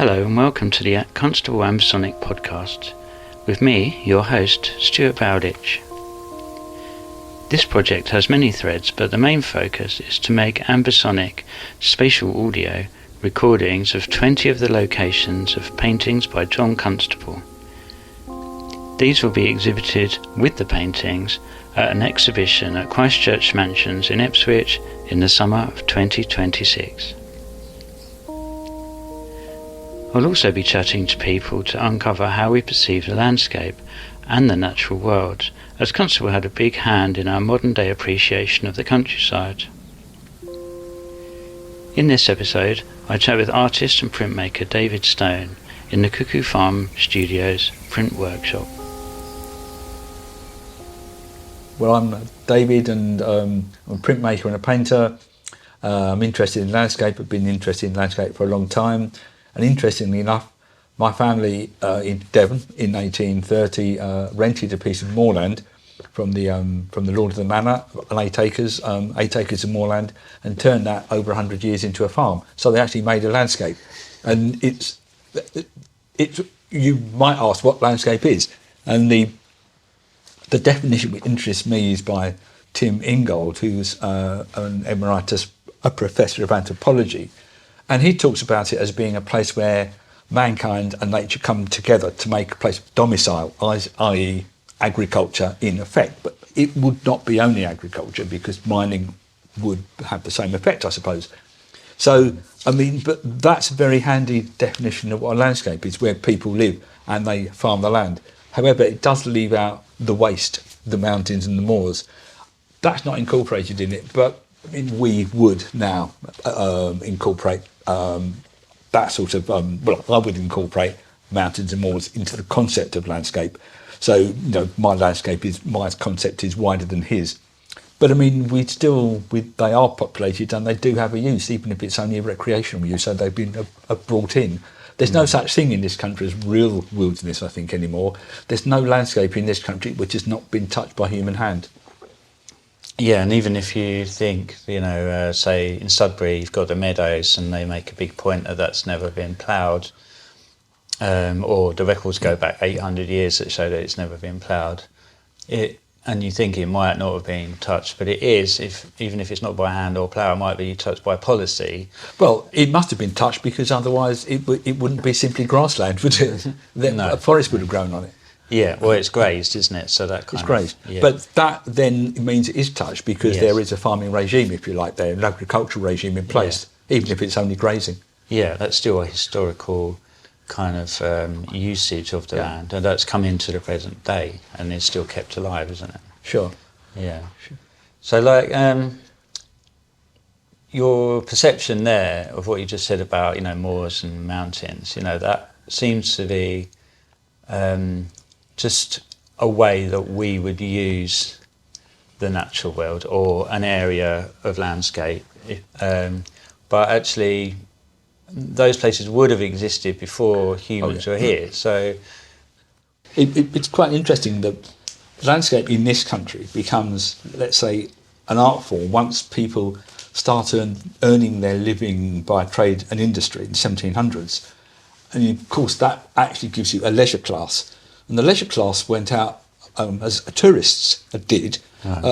Hello and welcome to the Constable Ambisonic podcast with me, your host, Stuart Bowditch. This project has many threads, but the main focus is to make ambisonic spatial audio recordings of 20 of the locations of paintings by John Constable. These will be exhibited with the paintings at an exhibition at Christchurch Mansions in Ipswich in the summer of 2026. I'll also be chatting to people to uncover how we perceive the landscape and the natural world, as Constable had a big hand in our modern day appreciation of the countryside. In this episode, I chat with artist and printmaker David Stone in the Cuckoo Farm Studios Print Workshop. Well, I'm David and I'm a printmaker and a painter. I'm interested in landscape. I've been interested in landscape for a long time. And interestingly enough, my family in Devon in 1830 rented a piece of moorland from the Lord of the Manor, 8 acres of moorland, and turned that over 100 years into a farm. So they actually made a landscape. And it's you might ask what landscape is, and the definition which interests me is by Tim Ingold, who's an emeritus, a professor of anthropology. And he talks about it as being a place where mankind and nature come together to make a place of domicile, i.e. agriculture in effect. But it would not be only agriculture, because mining would have the same effect, I suppose. So, but that's a very handy definition of what a landscape is, where people live and they farm the land. However, it does leave out the waste, the mountains and the moors. That's not incorporated in it, but we would now incorporate that sort of, I would incorporate mountains and moors into the concept of landscape. So, my concept is wider than his. But they are populated and they do have a use, even if it's only a recreational use, so they've been brought in. There's no such thing in this country as real wilderness, I think, anymore. There's no landscape in this country which has not been touched by human hand. Yeah, and even if you think, say in Sudbury you've got the meadows and they make a big point that that's never been ploughed, or the records go back 800 years that show that it's never been ploughed, and you think it might not have been touched, but it is, even if it's not by hand or plough, it might be touched by policy. Well, it must have been touched, because otherwise it wouldn't be simply grassland, would it? No. A forest would have grown on it. Yeah, well, it's grazed, isn't it? So that it's grazed. Yeah. But that then means it is touched, because yes, there is a farming regime, if you like, there, an agricultural regime in place, even if it's only grazing. Yeah, that's still a historical kind of usage of the land, and that's come into the present day and is still kept alive, isn't it? Sure. Yeah. Sure. So, your perception there of what you just said about, moors and mountains, that seems to be just a way that we would use the natural world or an area of landscape, but actually those places would have existed before humans were here. So it's quite interesting that landscape in this country becomes, let's say, an art form once people start earning their living by trade and industry in the 1700s. And of course that actually gives you a leisure class. And the leisure class went out as tourists did. Right.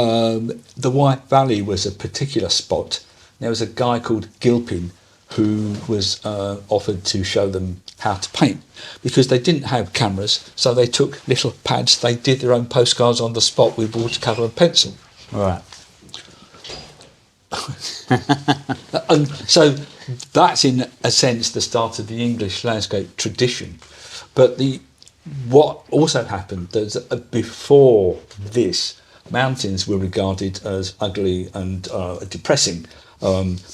The White Valley was a particular spot. There was a guy called Gilpin who was offered to show them how to paint, because they didn't have cameras, so they took little pads, they did their own postcards on the spot with watercolour and pencil. Right. And so that's in a sense the start of the English landscape tradition. But what also happened is before this, mountains were regarded as ugly and depressing,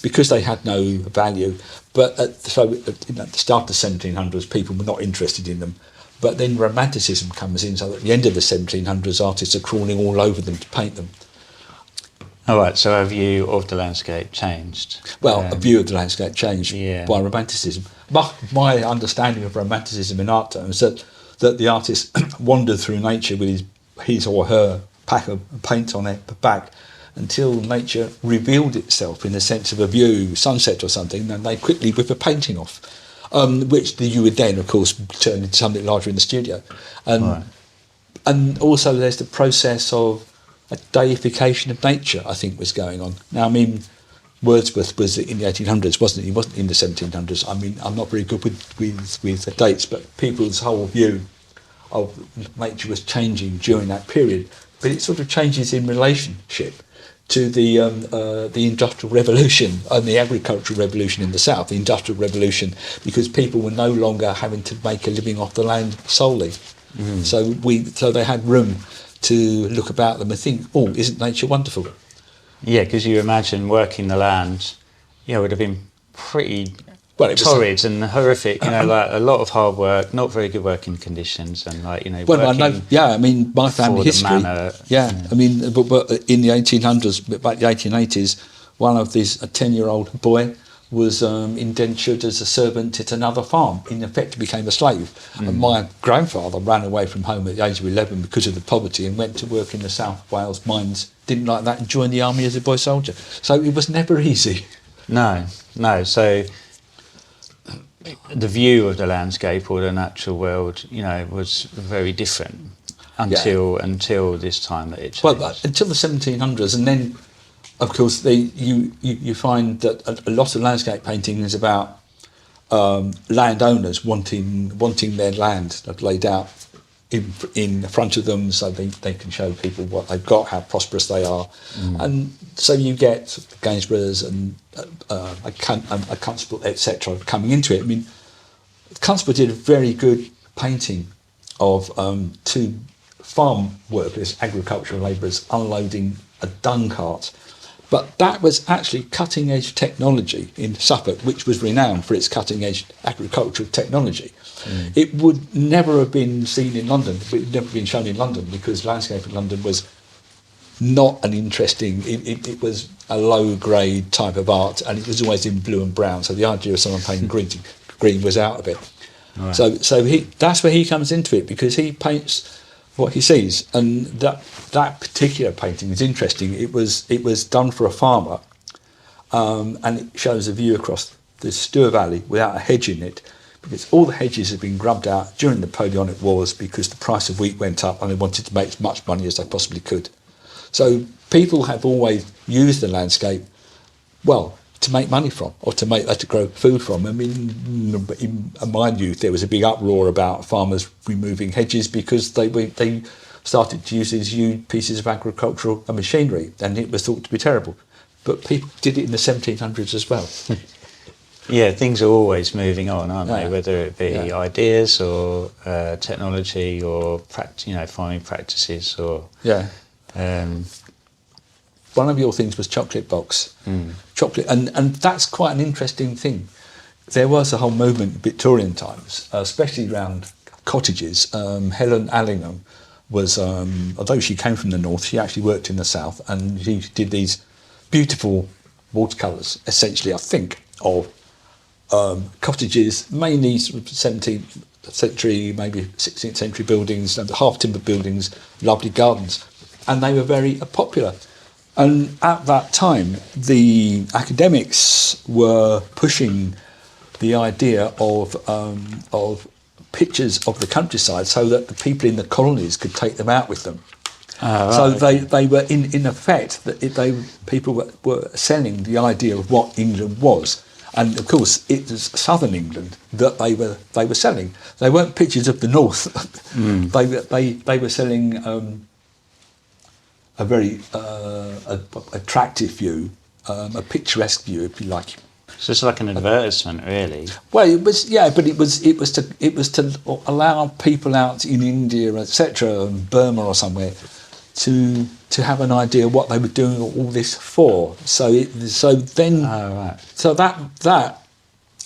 because they had no value. But at the start of the 1700s, people were not interested in them. But then Romanticism comes in, so at the end of the 1700s, artists are crawling all over them to paint them. All right, so our view of the landscape changed. Well, a view of the landscape changed by Romanticism. My understanding of Romanticism in art terms is that the artist wandered through nature with his or her pack of paint on their back until nature revealed itself in the sense of a view, sunset or something, and they quickly whip a painting off. which you would then, of course, turn into something larger in the studio. Right. And also there's the process of a deification of nature, I think, was going on. Now, I mean, Wordsworth was in the 1800s, wasn't he? He wasn't in the 1700s. I mean, I'm not very good with the dates, but people's whole view of nature was changing during that period. But it sort of changes in relationship to the Industrial Revolution and the Agricultural Revolution in the South. The Industrial Revolution, because people were no longer having to make a living off the land solely. So they had room to look about them and think, oh, isn't nature wonderful? Yeah, because you imagine working the land, it would have been pretty torrid and horrific, like a lot of hard work, not very good working conditions, and well, I know, I mean, my family history, I mean, but in the 1800s, back the 1880s, one of these, a 10-year-old boy was indentured as a servant at another farm. In effect, he became a slave. And my grandfather ran away from home at the age of 11 because of the poverty and went to work in the South Wales mines. Didn't like that and joined the army as a boy soldier. So it was never easy. No. So the view of the landscape or the natural world, was very different until this time that it changed. Well, until the 1700s, and then, of course, you find that a lot of landscape painting is about landowners wanting their land laid out in front of them, so they can show people what they've got, how prosperous they are, and so you get Gainsboroughs and a Constable, etc., coming into it. I mean, Constable did a very good painting of two farm workers, agricultural labourers, unloading a dung cart. But that was actually cutting-edge technology in Suffolk, which was renowned for its cutting-edge agricultural technology. It would never have been seen in London. It would never have been shown in London because landscape in London was not an interesting... It was a low-grade type of art, and it was always in blue and brown. So the idea of someone painting green was out of it. Right. So that's where he comes into it, because he paints what he sees, and that particular painting is interesting. It was done for a farmer, and it shows a view across the Stour Valley without a hedge in it, because all the hedges had been grubbed out during the Napoleonic Wars because the price of wheat went up and they wanted to make as much money as they possibly could. So people have always used the landscape, well, to make money from, or to grow food from. I mean, in my youth, there was a big uproar about farmers removing hedges because they started to use these huge pieces of agricultural machinery, and it was thought to be terrible. But people did it in the 1700s as well. Yeah, things are always moving on, aren't they? Whether it be ideas or technology or farming practices or one of your things was chocolate box. Chocolate, and that's quite an interesting thing. There was a whole movement in Victorian times, especially around cottages. Helen Allingham was, although she came from the north, she actually worked in the south, and she did these beautiful watercolours, essentially, I think, of cottages, mainly sort of 17th century, maybe 16th century buildings, half-timber buildings, lovely gardens, and they were very popular. And at that time, the academics were pushing the idea of pictures of the countryside so that the people in the colonies could take them out with them. So they were in effect people were selling the idea of what England was, and of course it was southern England that they were selling. They weren't pictures of the north. They were selling a very attractive view, a picturesque view, if you like. So it's like an advertisement, really. Well, it was, but it was to allow people out in India, etc., and Burma or somewhere, to have an idea what they were doing all this for. So that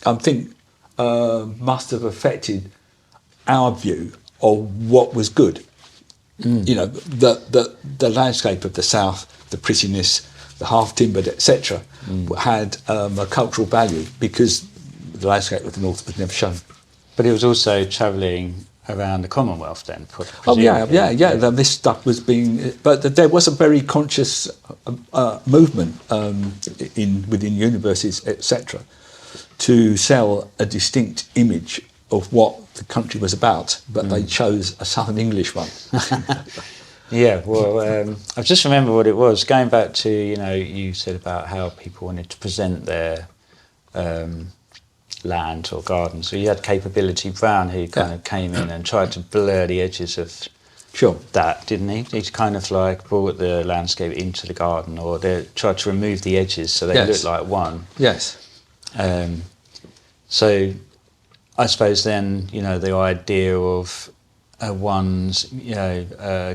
I think must have affected our view of what was good. You know, the landscape of the south, the prettiness, the half-timbered, etc., had a cultural value because the landscape of the north was never shown. But it was also travelling around the Commonwealth then? This stuff was being... But there was a very conscious movement within universities, etc., to sell a distinct image of what the country was about, but they chose a Southern English one. Yeah, well, I just remember what it was. Going back to, you said about how people wanted to present their land or garden. So you had Capability Brown, who kind of came in and tried to blur the edges of that, didn't he? He kind of like brought the landscape into the garden, or they tried to remove the edges so they looked like one. Yes. So I suppose then, the idea of one's,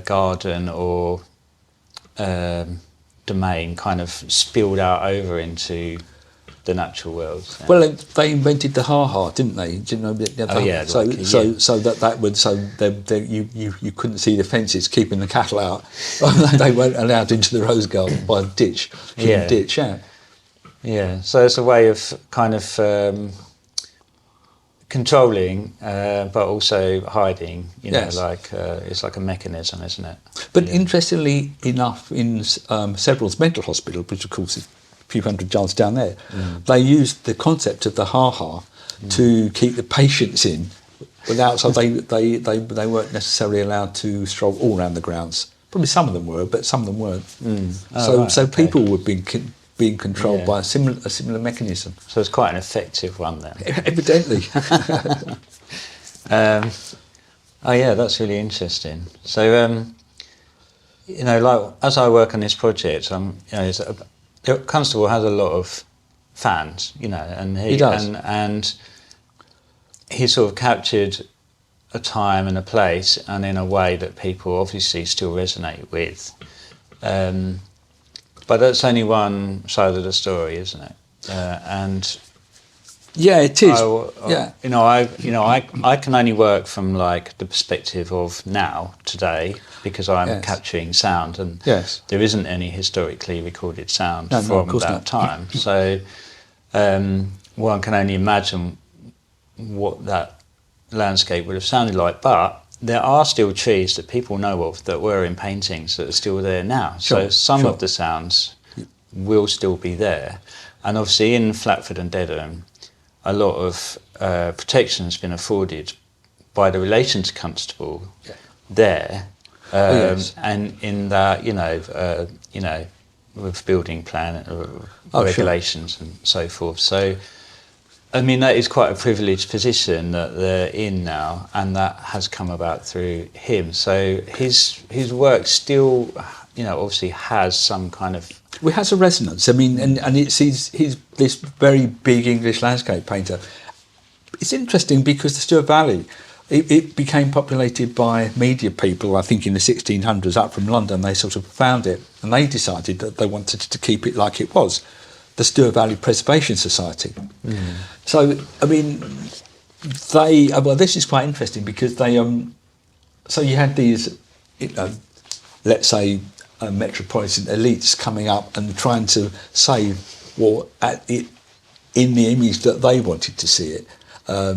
garden or domain kind of spilled out over into the natural world. So. Well, they invented the ha-ha, didn't they? Didn't know you couldn't see the fences keeping the cattle out. They weren't allowed into the rose garden by the ditch. Ditch. Yeah. So it's a way of kind of controlling, but also hiding. It's like a mechanism, isn't it? But interestingly enough, in Several's mental hospital, which of course is a few hundred yards down there, they used the concept of the ha-ha to keep the patients in, without. So they weren't necessarily allowed to stroll all around the grounds. Probably some of them were, but some of them weren't. So people were being controlled by a similar mechanism. So it's quite an effective one then. Evidently. That's really interesting. So, like as I work on this project, Constable has a lot of fans, and he does, and he sort of captured a time and a place, and in a way that people obviously still resonate with. But that's only one side of the story, isn't it? And yeah, it is. I can only work from like the perspective of now, today, because I'm capturing sound, and there isn't any historically recorded sound from that time. So one can only imagine what that landscape would have sounded like. But there are still trees that people know of that were in paintings that are still there now. So some of the sounds will still be there. And obviously in Flatford and Dedham, a lot of protection has been afforded by the relation to Constable there. And in that, with building plan regulations and so forth. So, I mean, that is quite a privileged position that they're in now, and that has come about through him. So his work still, obviously has some kind of... Well, it has a resonance. I mean, and he's this very big English landscape painter. It's interesting because the Sturt Valley, it became populated by media people, I think in the 1600s, up from London. They sort of found it, and they decided that they wanted to keep it like it was. The Sturt Valley Preservation Society. So, I mean, this is quite interesting because they, so you had these, let's say, metropolitan elites coming up and trying to say what in the image that they wanted to see it.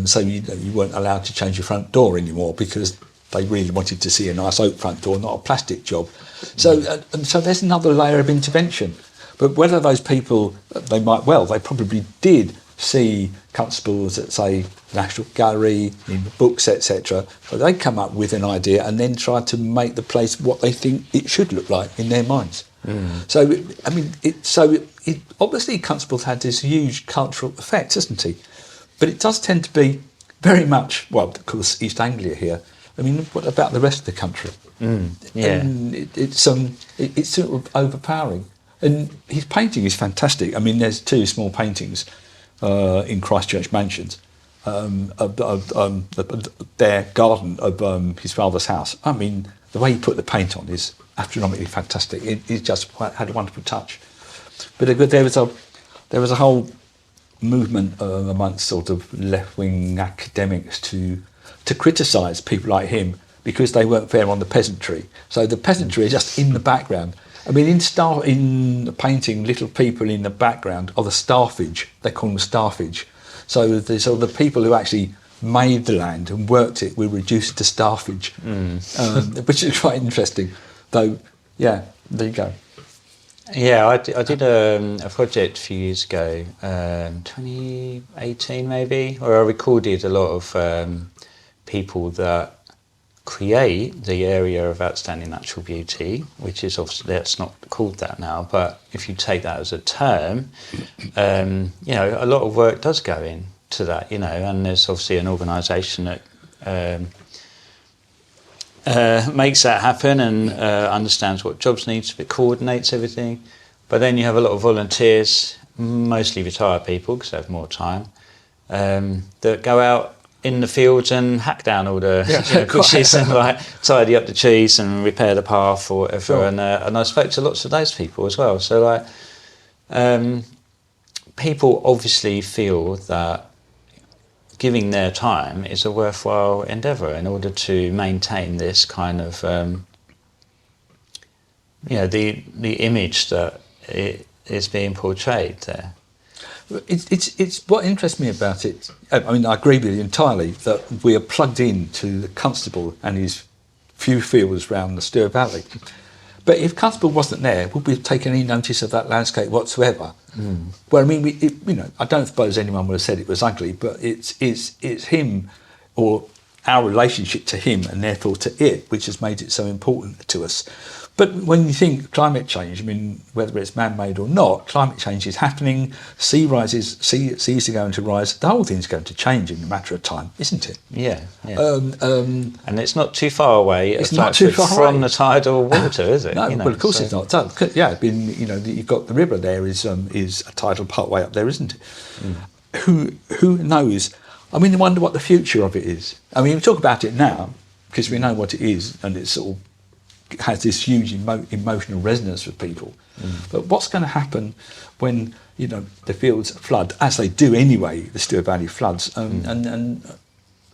So you weren't allowed to change your front door anymore because they really wanted to see a nice oak front door, not a plastic job. So there's another layer of intervention. But whether those people, they probably did see Constables at, say, National Gallery, in the books, etc. So they come up with an idea and then try to make the place what they think it should look like in their minds. So, I mean, obviously Constables had this huge cultural effect, hasn't he? But it does tend to be very much, well, of course, East Anglia here. I mean, what about the rest of the country? And it's sort of overpowering. And his painting is fantastic. I mean, there's two small paintings in Christchurch Mansions of their garden of his father's house. I mean, the way he put the paint on is astronomically fantastic. It just had a wonderful touch. But there was a whole movement amongst sort of left-wing academics to criticise people like him because they weren't fair on the peasantry. So the peasantry is just in the background. I mean, in the painting, little people in the background are the staffage. They call them staffage. So the people who actually made the land and worked it were reduced to staffage, which is quite interesting. Though, yeah, there you go. Yeah, I did a project a few years ago, 2018 maybe, where I recorded a lot of people that create the area of outstanding natural beauty, which is obviously, that's not called that now, but if you take that as a term, you know, a lot of work does go into that, you know, and there's obviously an organisation that makes that happen and understands what jobs need to be, coordinates everything. But then you have a lot of volunteers, mostly retired people because they have more time, that go out in the fields and hack down all the bushes and like tidy up the trees and repair the path or whatever. Sure. And I spoke to lots of those people as well. So like, people obviously feel that giving their time is a worthwhile endeavour in order to maintain this kind of, you know, the image that it is being portrayed there. It's what interests me about it. I mean, I agree with you entirely that we are plugged in to the Constable and his few fields round the Stewart Valley. But if Constable wasn't there, would we have taken any notice of that landscape whatsoever? Well, I mean, you know, I don't suppose anyone would have said it was ugly, but it's him or our relationship to him and therefore to it which has made it so important to us. But when you think climate change, I mean, whether it's man-made or not, climate change is happening, seas are going to rise, the whole thing's going to change in a matter of time, isn't it? Yeah, yeah. And it's not too far away. It's not too far from away. the tidal water, is it? No, you know, well, of course it's not. Yeah, you know, you've got the river there is a tidal part way up there, isn't it? Who knows? I mean, I wonder what the future of it is. I mean, we talk about it now because we know what it is, and it's sort of has this huge emotional resonance with people. But what's going to happen when, you know, the fields flood, as they do anyway, the Stewart Valley floods, and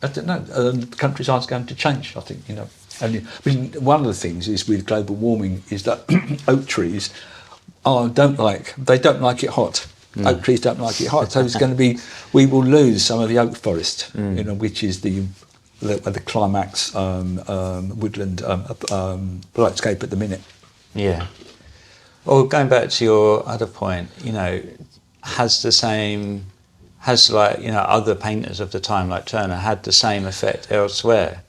I don't know, the countries aren't going to change, I think, you know. And I mean, one of the things is with global warming is that oak trees don't like it hot. Oak trees don't like it hot, so it's going to be, we will lose some of the oak forest, you know, which is the climax woodland landscape at the minute. Yeah. Well, going back to your other point, you know, has like, you know, other painters of the time like Turner had the same effect elsewhere,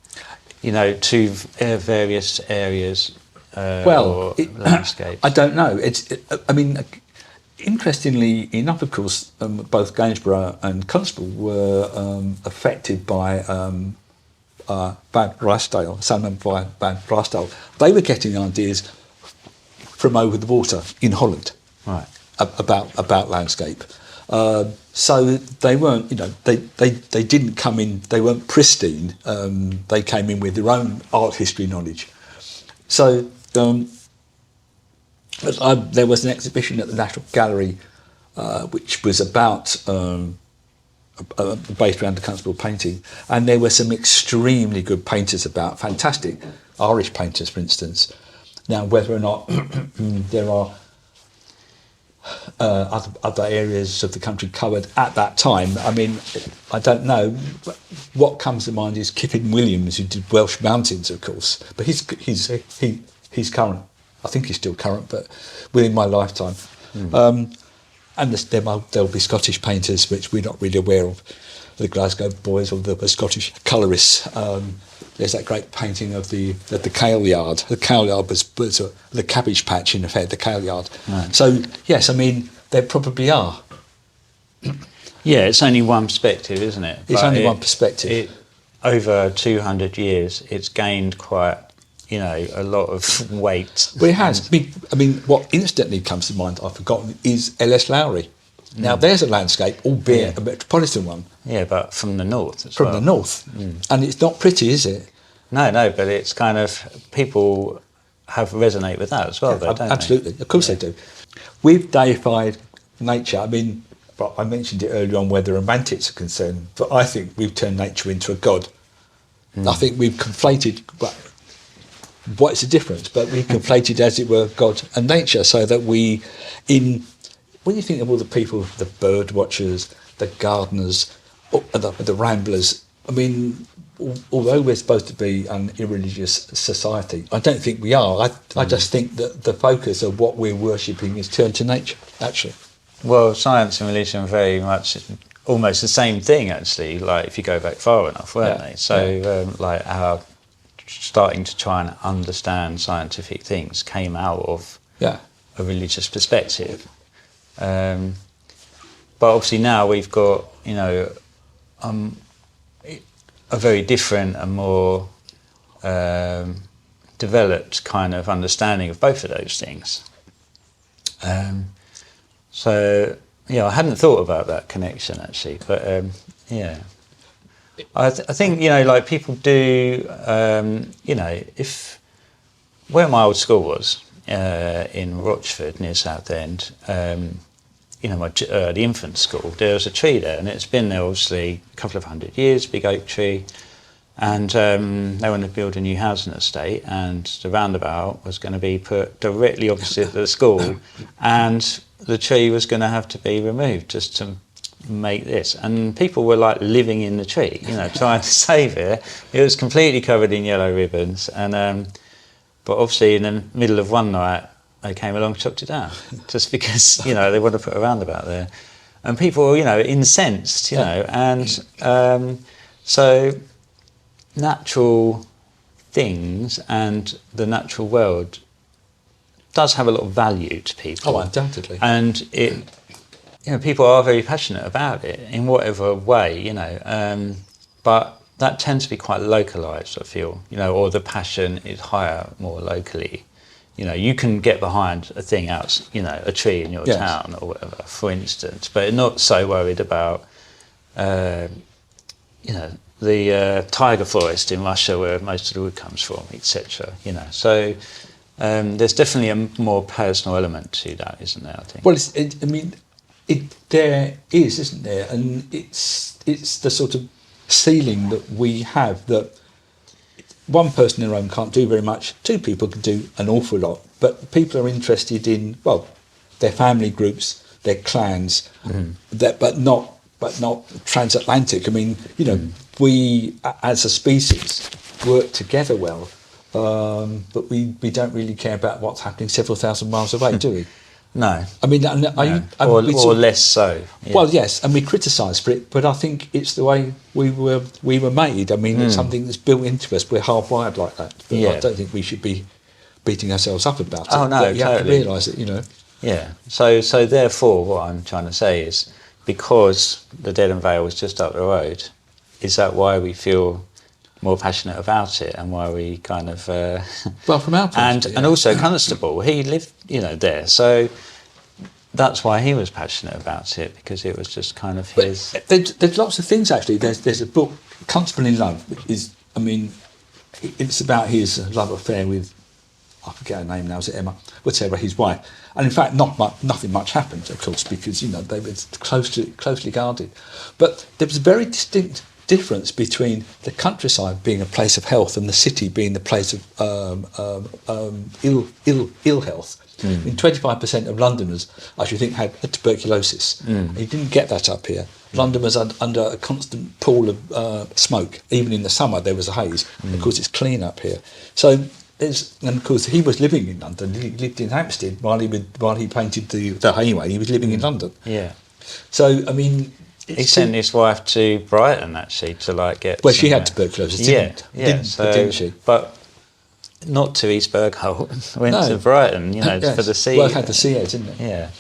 you know, to various areas or landscapes? I don't know. I mean, interestingly enough, of course, both Gainsborough and Constable were affected by Bad Rysdale, Salmon by Bad Rysdale. They were getting ideas from over the water in Holland, right, about landscape. So they weren't, you know, they didn't come in. They weren't pristine. They came in with their own art history knowledge. So there was an exhibition at the National Gallery, which was about. Based around the Constable painting, and there were some extremely good painters about, fantastic Irish painters, for instance. Now, whether or not there are other areas of the country covered at that time, I mean, I don't know. What comes to mind is Kiffin Williams, who did Welsh Mountains, of course, but he's current. I think he's still current, but within my lifetime. And there'll be Scottish painters, which we're not really aware of, the Glasgow boys or the Scottish colourists. There's that great painting of the Kale Yard. The Kale Yard was the cabbage patch, in effect, the Kale Yard. Right. So, yes, I mean, there probably are. Yeah, it's only one perspective, isn't it? It's only one perspective. Over 200 years, it's gained quite, you know, a lot of weight. Well, it has. I mean, what instantly comes to mind, I've forgotten, is L.S. Lowry. Now, there's a landscape, albeit a metropolitan one. Yeah, but from the north From the north. And it's not pretty, is it? No, but it's kind of, people resonate with that as well, though, don't absolutely. they? Of course they do. We've deified nature. I mean, I mentioned it earlier on where the Romantics are concerned, but I think we've turned nature into a god. I think we've conflated... What is the difference? But we conflated, as it were, God and nature, so that when you think of all the people, the bird watchers, the gardeners, the ramblers, I mean, although we're supposed to be an irreligious society, I don't think we are. I just think that the focus of what we're worshipping is turned to nature, actually. Well, science and religion are very much almost the same thing, actually, like if you go back far enough, weren't they? So, like our starting to try and understand scientific things came out of a religious perspective. But obviously now we've got, you know, a very different and more developed kind of understanding of both of those things. So, yeah, I hadn't thought about that connection actually, but yeah. I think, you know, like people do, you know, if where my old school was in Rochford near Southend, you know, the infant school, there was a tree there, and it's been there obviously a couple of 100 years, big oak tree, and they wanted to build a new housing estate, and the roundabout was going to be put directly opposite the school, and the tree was going to have to be removed just to make this, and people were like living in the tree, you know, trying to save it. It was completely covered in yellow ribbons, and but obviously in the middle of one night they came along and chopped it down just because, you know, they wanted to put a roundabout there, and people were, you know, incensed, you know, and so natural things and the natural world does have a lot of value to people. Oh, undoubtedly. And it, you know, people are very passionate about it in whatever way, you know, but that tends to be quite localised, I feel, you know, or the passion is higher more locally. You know, you can get behind a thing out, you know, a tree in your town or whatever, for instance, but not so worried about, you know, the tiger forest in Russia where most of the wood comes from, etc. You know, so there's definitely a more personal element to that, isn't there? I think. Well, there is, isn't there? And it's the sort of ceiling that we have, that one person in Rome can't do very much, two people can do an awful lot, but people are interested in, well, their family groups, their clans, but not transatlantic. I mean, you know, we as a species work together well, but we don't really care about what's happening several thousand miles away, do we? No. I mean, or less so. Yeah. Well, yes, and we criticise for it, but I think it's the way we were made. I mean, it's something that's built into us. We're hardwired like that. But I don't think we should be beating ourselves up about it. Oh, no, but you have to totally. realise it, you know. Yeah. So therefore, what I'm trying to say is, because the Dedham Vale was just up the road, is that why we feel more passionate about it, and why we kind of well, from our point of view, and also Constable, he lived, you know, there, so that's why he was passionate about it, because it was just kind of his. There's lots of things actually. There's a book, Constable in Love, which is, I mean, it's about his love affair with, I forget her name now, is it Emma? Whatever, his wife. And in fact, nothing much happened, of course, because, you know, they were closely guarded. But there was a very distinct difference between the countryside being a place of health and the city being the place of ill health. I mean, 25% of Londoners, I should think, had tuberculosis. You didn't get that up here. London was under a constant pool of smoke. Even in the summer, there was a haze. Of course, it's clean up here. So, and of course, he was living in London. He lived in Hampstead while he painted the Hayway. He was living in London. Yeah. So, I mean, he sent his wife to Brighton actually to like get. Well, she had tuberculosis, didn't she? But not to East Bergholt. Went to Brighton, you know, for the sea. Well, it had the sea edge, didn't it? Yeah.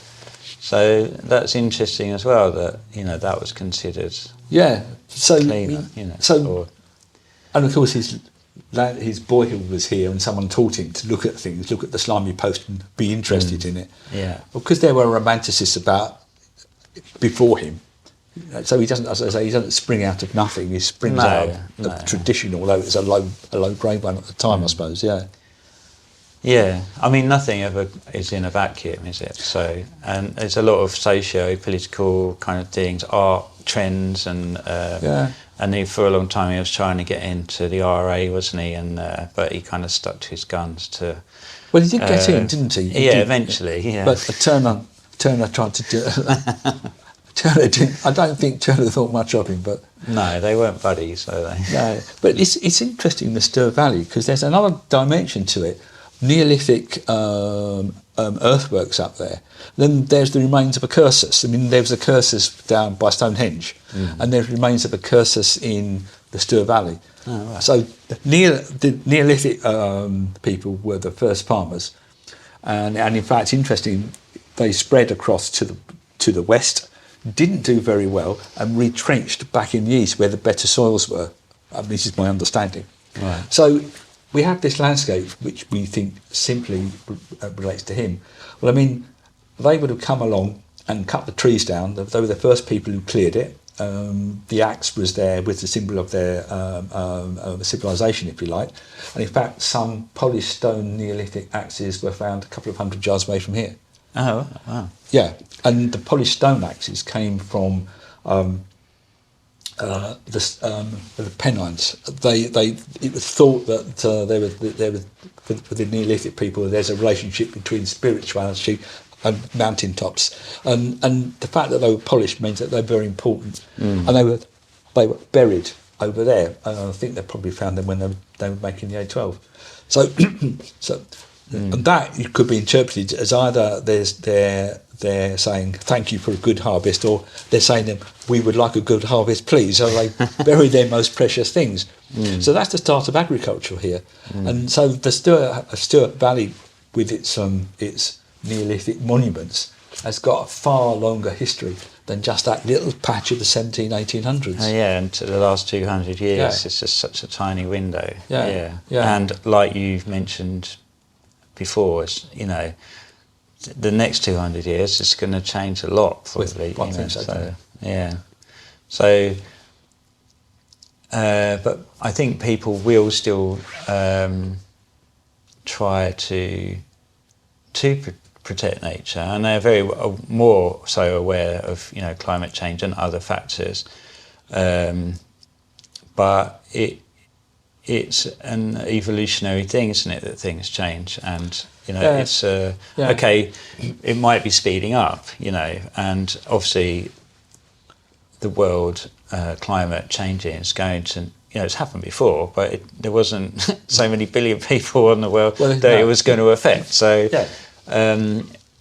So that's interesting as well. That, you know, that was considered. Yeah. So cleaner, you know. And of course his boyhood was here, and someone taught him to look at things, look at the slimy post, and be interested in it. Yeah. Because there were romanticists before him. So he doesn't, as I say, he doesn't spring out of nothing. He springs out of tradition, although it's a low grade one at the time, I suppose. Yeah. Yeah, I mean, nothing ever is in a vacuum, is it? So, and there's a lot of socio-political kind of things, art trends, and and for a long time he was trying to get into the RA, wasn't he? And but he kind of stuck to his guns to. Well, he did get in, didn't he? Yeah, eventually. Yeah. But Turner tried to do. Turner didn't, I don't think Turner thought much of him, but No, they weren't buddies, were they? no. But it's interesting, the Stour Valley, because there's another dimension to it. Neolithic earthworks up there. Then there's the remains of a cursus. I mean, there was a cursus down by Stonehenge, and there's remains of a cursus in the Stour Valley. Oh, right. So the Neolithic people were the first farmers, and in fact, interesting, they spread across to the west, didn't do very well, and retrenched back in the east where the better soils were. This is my understanding. Right. So we have this landscape which we think simply relates to him. Well, I mean, they would have come along and cut the trees down. They were the first people who cleared it. The axe was there with the symbol of their civilization, if you like. And in fact, some polished stone Neolithic axes were found a couple of 100 yards away from here. Oh, wow. Yeah, and the polished stone axes came from the Pennines. It was thought that there was for the Neolithic people, there's a relationship between spirituality and mountaintops, and the fact that they were polished means that they're very important, and they were buried over there. I think they probably found them when they were making the A12. So and that it could be interpreted as either they're saying thank you for a good harvest, or they're saying them we would like a good harvest, please. So they bury their most precious things. So that's the start of agriculture here, and so the Stour Valley with its Neolithic monuments has got a far longer history than just that little patch of the 1800s. Oh, yeah, and to the last 200 years, Yeah. it's just such a tiny window. Yeah. And like you've mentioned before, it's, the next 200 years is going to change a lot, probably. I think so too. Yeah. So, but I think people will still try to protect nature, and they're very more so aware of climate change and other factors, but it's an evolutionary thing, isn't it, that things change, and it's okay, it might be speeding up, and obviously the world climate changing is going to, it's happened before, but there wasn't so many billion people on the world it was going to affect. So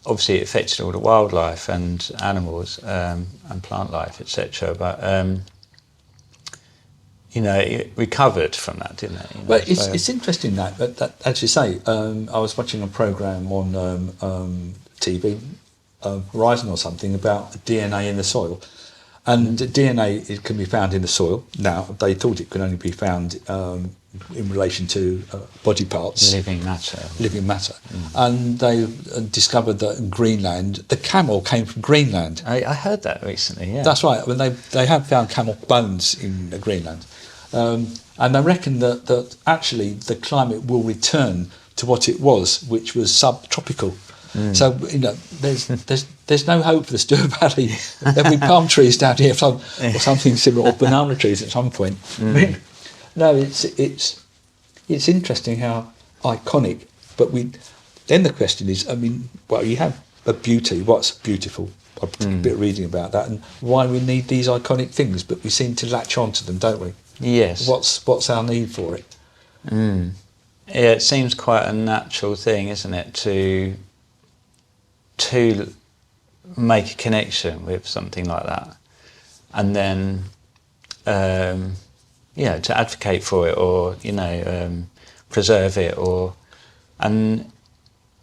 obviously it affected all the wildlife and animals and plant life, etc. But it recovered from that, didn't it? Well, it's interesting that as you say, I was watching a program on TV, Horizon or something, about DNA in the soil. And DNA can be found in the soil. Now, they thought it could only be found in relation to body parts. Living matter. And they discovered that in Greenland, the camel came from Greenland. I heard that recently, yeah. That's right. When they have found camel bones in Greenland. And they reckon that actually the climate will return to what it was, which was subtropical. So there's no hope for the Stour Valley. There'll be palm trees down here or something similar, or banana trees at some point. I mean, no, it's interesting how iconic. But then the question is, you have a beauty. What's beautiful? I did a bit of reading about that, and why we need these iconic things, but we seem to latch on to them, don't we? Yes. What's our need for it? Yeah, it seems quite a natural thing, isn't it, to make a connection with something like that, and then to advocate for it, or preserve it, and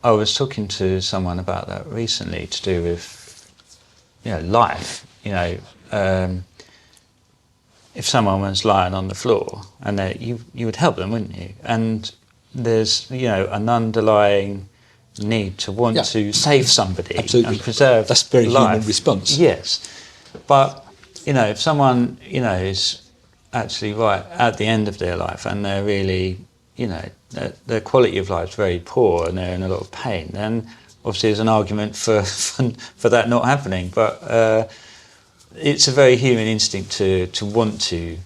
I was talking to someone about that recently, to do with life. If someone was lying on the floor, and you would help them, wouldn't you? And there's an underlying need to want to save somebody. Absolutely. And preserve that's a very life. Human response. Yes, but if someone is actually right at the end of their life, and they're really their quality of life is very poor, and they're in a lot of pain, then obviously there's an argument for that not happening. But it's a very human instinct to want to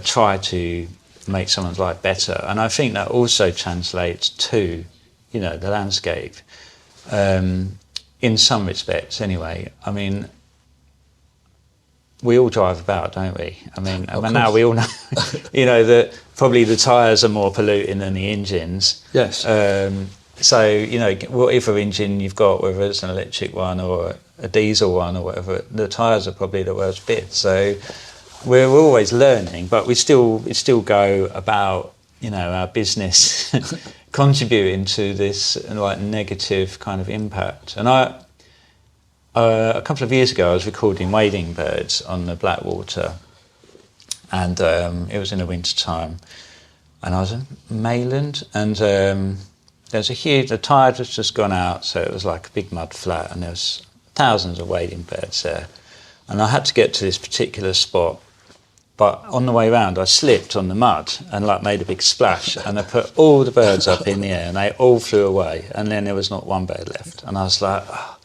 try to make someone's life better, and I think that also translates to the landscape in some respects anyway. we all drive about, don't we? I mean, Of now course. we all know, that probably the tyres are more polluting than the engines. Yes. So, whatever engine you've got, whether it's an electric one or a diesel one or whatever, the tyres are probably the worst bit. So we're always learning, but we still go about, our business contributing to this like negative kind of impact. And a couple of years ago, I was recording wading birds on the Blackwater, and it was in the winter time, and I was in Mayland, and there's the tide had just gone out, so it was like a big mud flat, and there was thousands of wading birds there, and I had to get to this particular spot. But on the way round, I slipped on the mud and made a big splash, and I put all the birds up in the air, and they all flew away, and then there was not one bird left, and I was like, oh.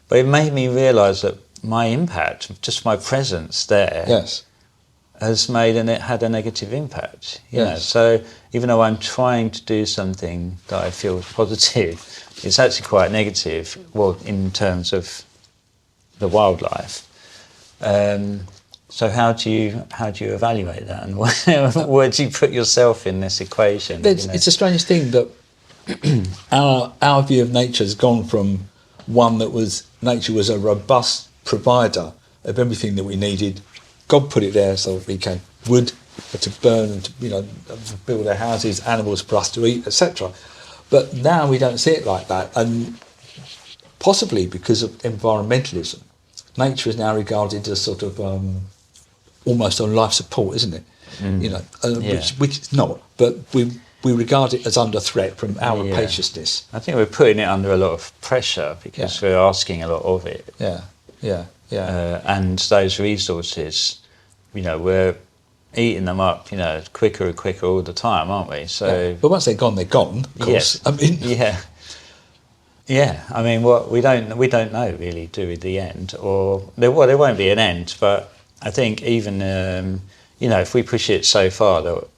But it made me realise that my impact, just my presence there, Yes. has had a negative impact. You know? Yes. So even though I'm trying to do something that I feel is positive, it's actually quite negative. Well, in terms of the wildlife. So how do you evaluate that, and where do you put yourself in this equation? It's the strangest thing that our view of nature has gone from one that nature was a robust provider of everything that we needed. God put it there so we can wood to burn and to build our houses, animals for us to eat, etc. But now we don't see it like that, and possibly because of environmentalism, nature is now regarded as sort of almost on life support, isn't it? Which it's not, but we regard it as under threat from our rapaciousness. I think we're putting it under a lot of pressure because we're asking a lot of it. And those resources, we're eating them up, quicker and quicker all the time, aren't we? So, but once they're gone, of course. Yes. I mean, what we don't know really, do we? The end, or there won't be an end. But I think even if we push it so far that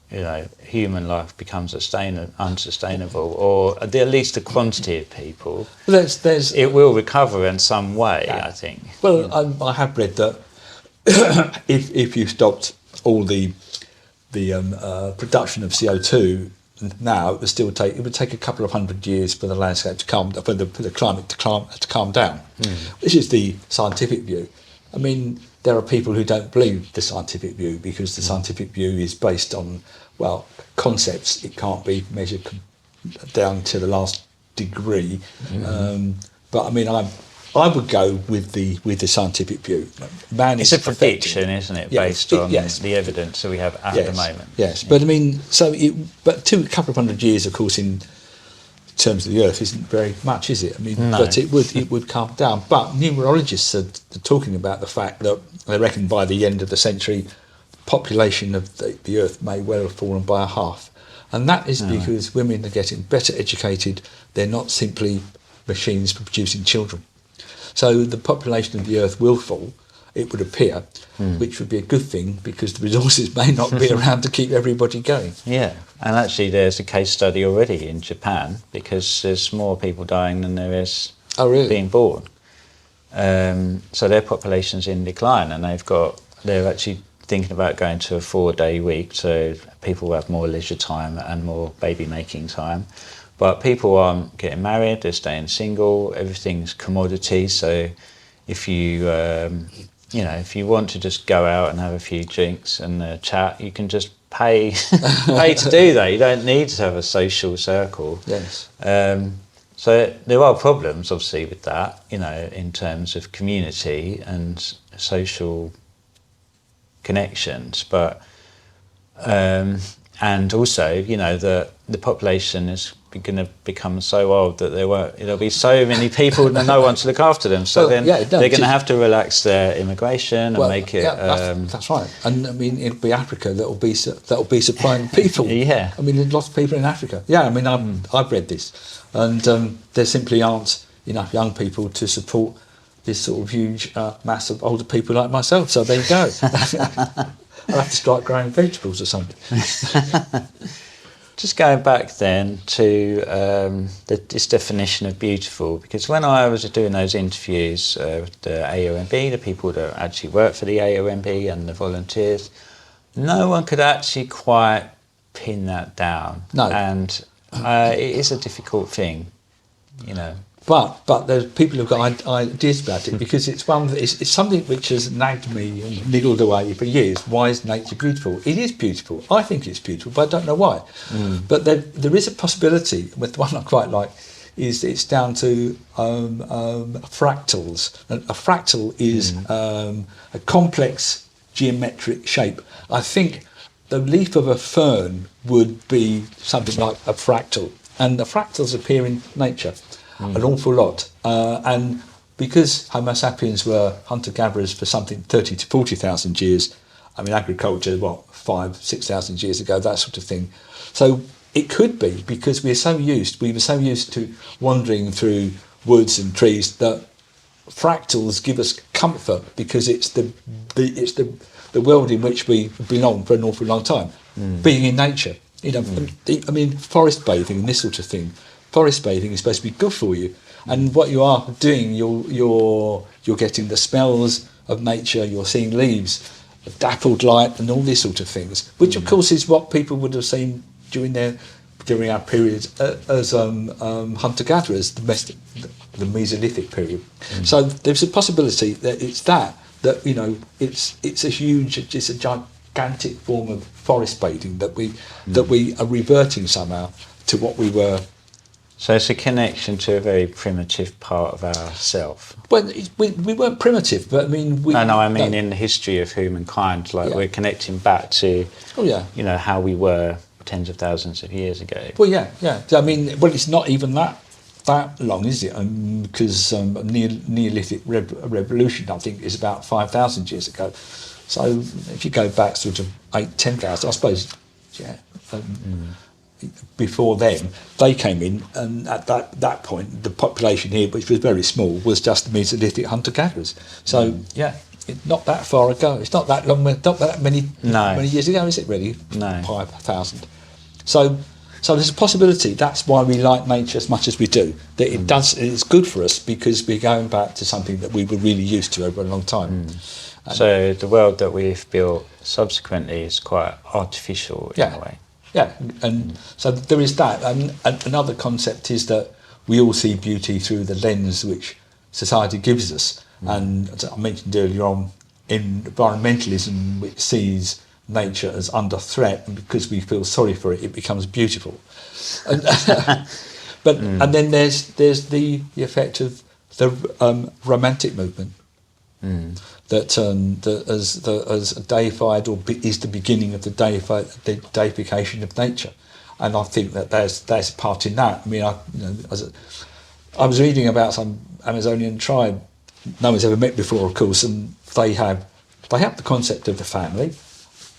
human life becomes unsustainable, or at least the quantity of people, it will recover in some way. I think. Well, I have read that if you stopped all the production of CO2 now, it would take a couple of 100 years for the landscape to for the climate to calm down. This is the scientific view. I mean, there are people who don't believe the scientific view because the scientific view is based on concepts. It can't be measured down to the last degree. But I mean, I would go with the scientific view. Man it's is a prediction, isn't it, based on the evidence that we have at the moment. Yes, but I mean, but a couple of 100 years, of course, in terms of the Earth, isn't very much, is it? I mean, no. But it would calm down. But numerologists are talking about the fact that they reckon by the end of the century, population of the Earth may well have fallen by a half, and that is because women are getting better educated. They're not simply machines for producing children. So the population of the Earth will fall, it would appear, which would be a good thing because the resources may not be around to keep everybody going. Yeah, and actually there's a case study already in Japan because there's more people dying than there is being born. So their population's in decline, and they're actually thinking about going to a 4-day week, so people will have more leisure time and more baby making time. But people aren't getting married, they're staying single, everything's commodity. So if you want to just go out and have a few drinks and chat, you can just pay to do that. You don't need to have a social circle. Yes. So there are problems, obviously, with that, in terms of community and social connections. But and also, the population is going to become so old that there'll be so many people and no one to look after them. So they're going to have to relax their immigration and make it. That's right. And I mean, it'll be Africa that'll be supplying people. Yeah. I mean, there's lots of people in Africa. Yeah. I mean, I've read this, and there simply aren't enough young people to support this sort of huge mass of older people like myself. So there you go. I'll have to start growing vegetables or something. Just going back then to this definition of beautiful, because when I was doing those interviews with the AOMB, the people that actually work for the AOMB and the volunteers, no one could actually quite pin that down. No. And it is a difficult thing, you know. But there's people who've got ideas about it, because it's something which has nagged me and niggled away for years. Why is nature beautiful? It is beautiful. I think it's beautiful, but I don't know why. But there is a possibility, with the one I quite like, is it's down to fractals. And a fractal is a complex geometric shape. I think the leaf of a fern would be something like a fractal, and the fractals appear in nature an awful lot, and because Homo sapiens were hunter-gatherers for something 30 to 40,000 years, I mean agriculture, 5,000-6,000 years ago, that sort of thing. So it could be because we were so used to wandering through woods and trees that fractals give us comfort, because it's the world in which we belong for an awful long time, being in nature. You know, I mean, forest bathing and this sort of thing. Forest bathing is supposed to be good for you, and what you are doing, you're getting the smells of nature. You're seeing leaves, dappled light, and all these sort of things, which of course is what people would have seen during our period as hunter-gatherers, the Mesolithic period. So there's a possibility that it's that you know it's a gigantic form of forest bathing that we are reverting somehow to what we were. So it's a connection to a very primitive part of ourself. Well, we weren't primitive, but I mean... in the history of humankind, we're connecting back to, you know, how we were tens of thousands of years ago. Well, yeah. I mean, it's not even that long, is it? Because Neolithic revolution, I think, is about 5,000 years ago. So if you go back sort of 10,000, I suppose, before then, they came in, and at that point, the population here, which was very small, was just the Mesolithic hunter-gatherers. So, it's not that far ago. It's not that long, not that many years ago, is it really? No. 5,000. So there's a possibility. That's why we like nature as much as we do. That it's good for us, because we're going back to something that we were really used to over a long time. So the world that we've built subsequently is quite artificial in a way. Yeah, and so there is that. And another concept is that we all see beauty through the lens which society gives us. And as I mentioned earlier on, in environmentalism, which sees nature as under threat, and because we feel sorry for it, it becomes beautiful. And, and then there's the effect of the Romantic movement. That as deified, or is the beginning of the deification of nature, and I think that there's a part in that. I mean, I was reading about some Amazonian tribe no one's ever met before, of course, and they have the concept of the family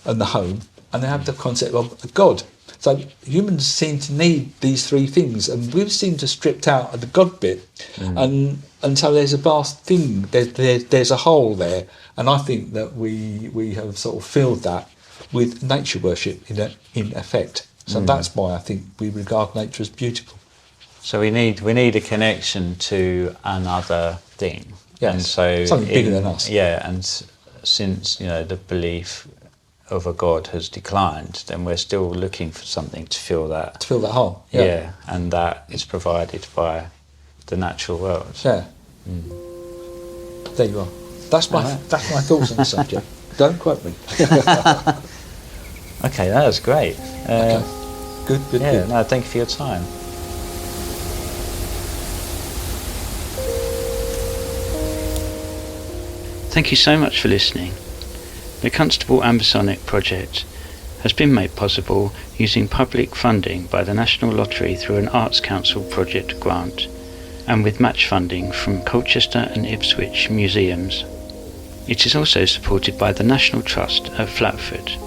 and the home, and they have the concept of God. So humans seem to need these three things, and we've seemed to stripped out the God bit, and so there's a vast thing. There's a hole there, and I think that we have sort of filled that with nature worship in effect. So that's why I think we regard nature as beautiful. So we need a connection to another thing. Yes, and so something bigger than us. Yeah, and since the belief of a God has declined, then we're still looking for something to fill that hole. Yeah, and that is provided by the natural world. Yeah. There you are. That's my thoughts on the subject. Don't quote me. Okay, that was great. Okay. Good. Yeah, no, thank you for your time. Thank you so much for listening. The Constable Ambisonic project has been made possible using public funding by the National Lottery through an Arts Council project grant, and with match funding from Colchester and Ipswich museums. It is also supported by the National Trust at Flatford.